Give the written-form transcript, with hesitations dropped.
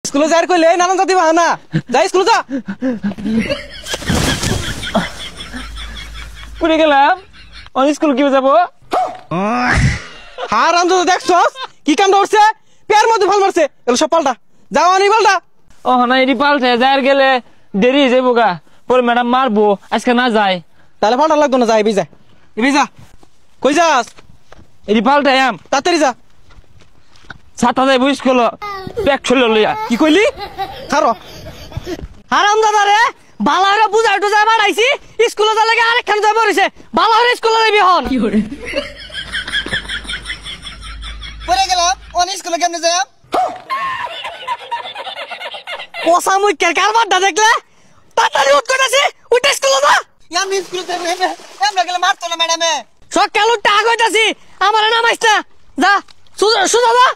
স্কুলে যাই কইলে নানান জাতি বাহানা যাই স্কুলে যা পুরে গেলাম অন স্কুল কি যাবো হার আনন্দ দেখছস কি কাম করছে পেয়ার মধ্যে ভাল মারছে এগুলো সব পাল্টা যাও আনি পাল্টা ও না এটি পাল্টে যাই গেলে দেরি হয়ে যাবো গা পরে ম্যাডাম মারবো আজকে না যায় তাহলে পাল্টা লাগতো না যাই বিজা বিজা কই যাস এটি পাল্টে আম তাড়াতাড়ি যা ছাতা যাই বুঝ করলো ব্যাগ ছুড়লো লইয়া কি কইলি খারো হারাম দাদা রে বালা হরে বুঝাই টুজাই বাড়াইছি স্কুলে যা লাগে আরেকখান যাই পড়েছে বালা হরে স্কুলে যাবি হন পরে গেলাম অন স্কুলে কেমনে যাই পোষা মুখের কারবারটা দেখলে তাড়াতাড়ি উঠ করেছি উঠে স্কুলে যা আমি স্কুলে যাই এমন গেলে মারতো না ম্যাডামে সকাল উঠতে আগ হইতাছি আমার নামাইস না যা সুজা সুজা যা